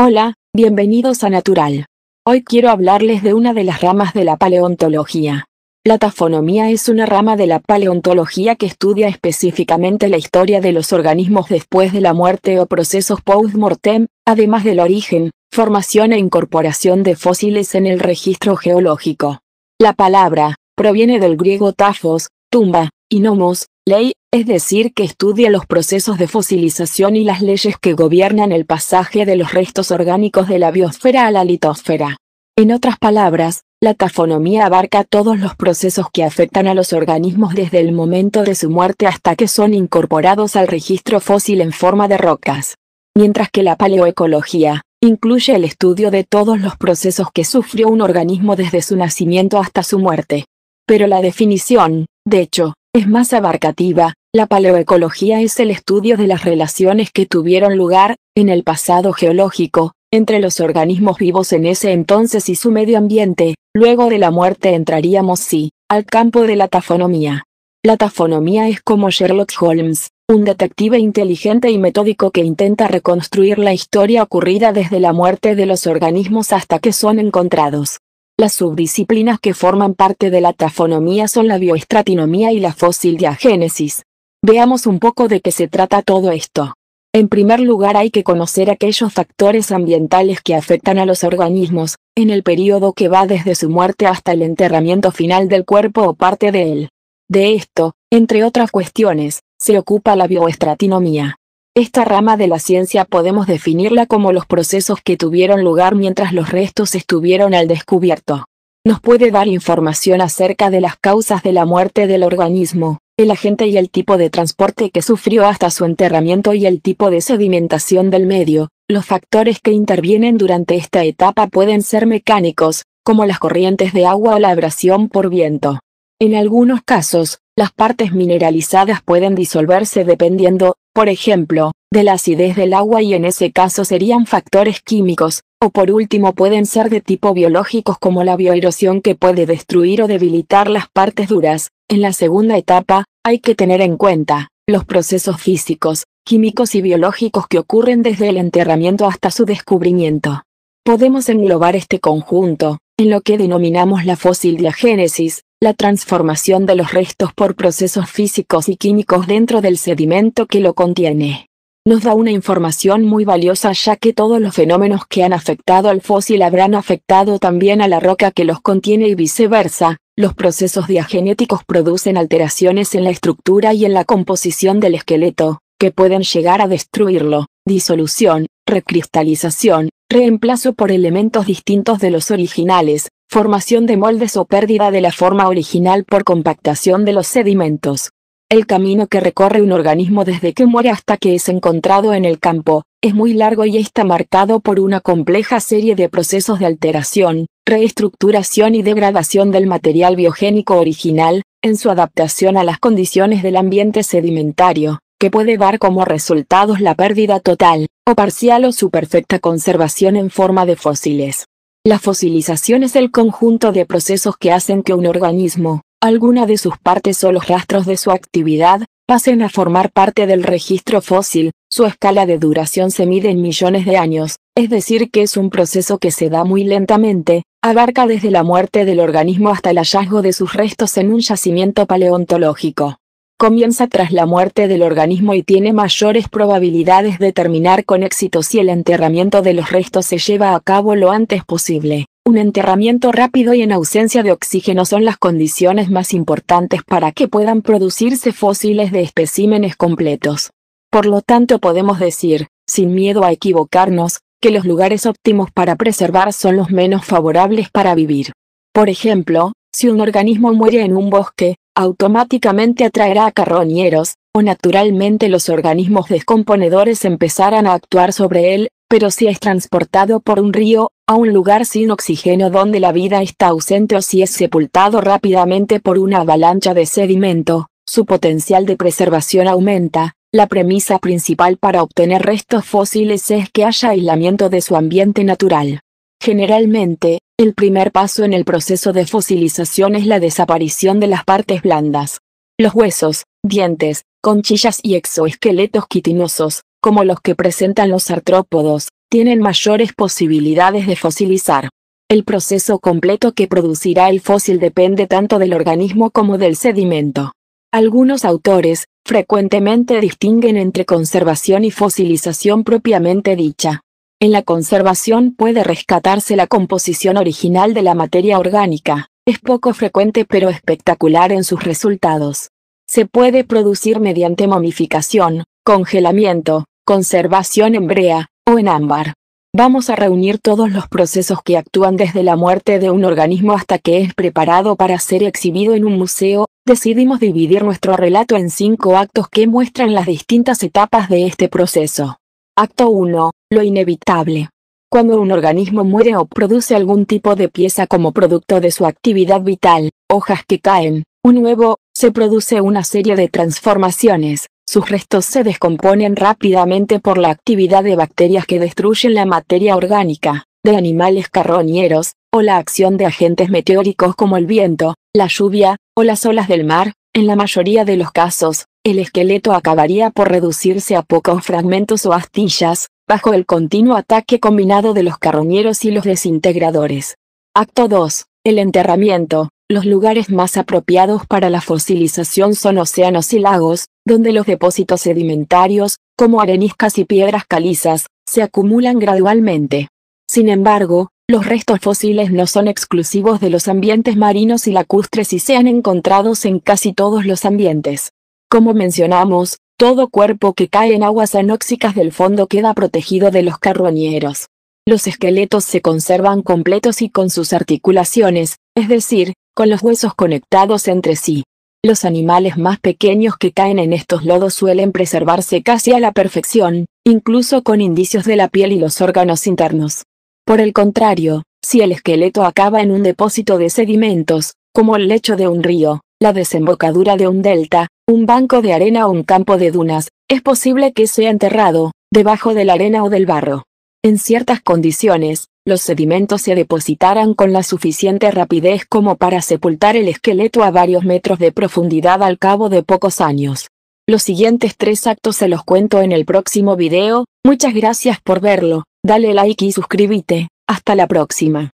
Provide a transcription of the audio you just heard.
Hola, bienvenidos a Natural. Hoy quiero hablarles de una de las ramas de la paleontología. La tafonomía es una rama de la paleontología que estudia específicamente la historia de los organismos después de la muerte o procesos post-mortem, además del origen, formación e incorporación de fósiles en el registro geológico. La palabra proviene del griego tafos, tumba, y nomos, ley, es decir que estudia los procesos de fosilización y las leyes que gobiernan el pasaje de los restos orgánicos de la biosfera a la litosfera. En otras palabras, la tafonomía abarca todos los procesos que afectan a los organismos desde el momento de su muerte hasta que son incorporados al registro fósil en forma de rocas. Mientras que la paleoecología incluye el estudio de todos los procesos que sufrió un organismo desde su nacimiento hasta su muerte. Pero la definición, de hecho, es más abarcativa. La paleoecología es el estudio de las relaciones que tuvieron lugar, en el pasado geológico, entre los organismos vivos en ese entonces y su medio ambiente. Luego de la muerte entraríamos al campo de la tafonomía. La tafonomía es como Sherlock Holmes, un detective inteligente y metódico que intenta reconstruir la historia ocurrida desde la muerte de los organismos hasta que son encontrados. Las subdisciplinas que forman parte de la tafonomía son la bioestratinomía y la fósil diagénesis. Veamos un poco de qué se trata todo esto. En primer lugar hay que conocer aquellos factores ambientales que afectan a los organismos, en el periodo que va desde su muerte hasta el enterramiento final del cuerpo o parte de él. De esto, entre otras cuestiones, se ocupa la bioestratinomía. Esta rama de la ciencia podemos definirla como los procesos que tuvieron lugar mientras los restos estuvieron al descubierto. Nos puede dar información acerca de las causas de la muerte del organismo, el agente y el tipo de transporte que sufrió hasta su enterramiento y el tipo de sedimentación del medio. Los factores que intervienen durante esta etapa pueden ser mecánicos, como las corrientes de agua o la abrasión por viento. En algunos casos, las partes mineralizadas pueden disolverse dependiendo, por ejemplo, de la acidez del agua y en ese caso serían factores químicos, o por último pueden ser de tipo biológicos como la bioerosión que puede destruir o debilitar las partes duras. En la segunda etapa, hay que tener en cuenta los procesos físicos, químicos y biológicos que ocurren desde el enterramiento hasta su descubrimiento. Podemos englobar este conjunto en lo que denominamos la fósil diagénesis, la transformación de los restos por procesos físicos y químicos dentro del sedimento que lo contiene. Nos da una información muy valiosa ya que todos los fenómenos que han afectado al fósil habrán afectado también a la roca que los contiene y viceversa. Los procesos diagenéticos producen alteraciones en la estructura y en la composición del esqueleto, que pueden llegar a destruirlo, disolución, recristalización, reemplazo por elementos distintos de los originales, formación de moldes o pérdida de la forma original por compactación de los sedimentos. El camino que recorre un organismo desde que muere hasta que es encontrado en el campo, es muy largo y está marcado por una compleja serie de procesos de alteración, reestructuración y degradación del material biogénico original, en su adaptación a las condiciones del ambiente sedimentario, que puede dar como resultados la pérdida total, o parcial o su perfecta conservación en forma de fósiles. La fosilización es el conjunto de procesos que hacen que un organismo, alguna de sus partes o los rastros de su actividad, pasen a formar parte del registro fósil. Su escala de duración se mide en millones de años, es decir que es un proceso que se da muy lentamente, abarca desde la muerte del organismo hasta el hallazgo de sus restos en un yacimiento paleontológico. Comienza tras la muerte del organismo y tiene mayores probabilidades de terminar con éxito si el enterramiento de los restos se lleva a cabo lo antes posible. Un enterramiento rápido y en ausencia de oxígeno son las condiciones más importantes para que puedan producirse fósiles de especímenes completos. Por lo tanto podemos decir, sin miedo a equivocarnos, que los lugares óptimos para preservar son los menos favorables para vivir. Por ejemplo, si un organismo muere en un bosque, automáticamente atraerá a carroñeros, o naturalmente los organismos descomponedores empezarán a actuar sobre él, pero si es transportado por un río, a un lugar sin oxígeno donde la vida está ausente o si es sepultado rápidamente por una avalancha de sedimento, su potencial de preservación aumenta. La premisa principal para obtener restos fósiles es que haya aislamiento de su ambiente natural. Generalmente, el primer paso en el proceso de fosilización es la desaparición de las partes blandas. Los huesos, dientes, conchillas y exoesqueletos quitinosos, como los que presentan los artrópodos, tienen mayores posibilidades de fosilizar. El proceso completo que producirá el fósil depende tanto del organismo como del sedimento. Algunos autores, frecuentemente distinguen entre conservación y fosilización propiamente dicha. En la conservación puede rescatarse la composición original de la materia orgánica, es poco frecuente pero espectacular en sus resultados. Se puede producir mediante momificación, congelamiento, conservación en brea, o en ámbar. Vamos a reunir todos los procesos que actúan desde la muerte de un organismo hasta que es preparado para ser exhibido en un museo. Decidimos dividir nuestro relato en 5 actos que muestran las distintas etapas de este proceso. Acto 1. Lo inevitable. Cuando un organismo muere o produce algún tipo de pieza como producto de su actividad vital, hojas que caen, un huevo, se produce una serie de transformaciones. Sus restos se descomponen rápidamente por la actividad de bacterias que destruyen la materia orgánica, de animales carroñeros, o la acción de agentes meteóricos como el viento, la lluvia, o las olas del mar. En la mayoría de los casos, el esqueleto acabaría por reducirse a pocos fragmentos o astillas, bajo el continuo ataque combinado de los carroñeros y los desintegradores. Acto 2. El enterramiento. Los lugares más apropiados para la fosilización son océanos y lagos, donde los depósitos sedimentarios, como areniscas y piedras calizas, se acumulan gradualmente. Sin embargo, los restos fósiles no son exclusivos de los ambientes marinos y lacustres y se han encontrado en casi todos los ambientes. Como mencionamos, todo cuerpo que cae en aguas anóxicas del fondo queda protegido de los carroñeros. Los esqueletos se conservan completos y con sus articulaciones, es decir, con los huesos conectados entre sí. Los animales más pequeños que caen en estos lodos suelen preservarse casi a la perfección, incluso con indicios de la piel y los órganos internos. Por el contrario, si el esqueleto acaba en un depósito de sedimentos, como el lecho de un río, la desembocadura de un delta, un banco de arena o un campo de dunas, es posible que sea enterrado, debajo de la arena o del barro. En ciertas condiciones, los sedimentos se depositarán con la suficiente rapidez como para sepultar el esqueleto a varios metros de profundidad al cabo de pocos años. Los siguientes 3 actos se los cuento en el próximo video. Muchas gracias por verlo, dale like y suscríbete. Hasta la próxima.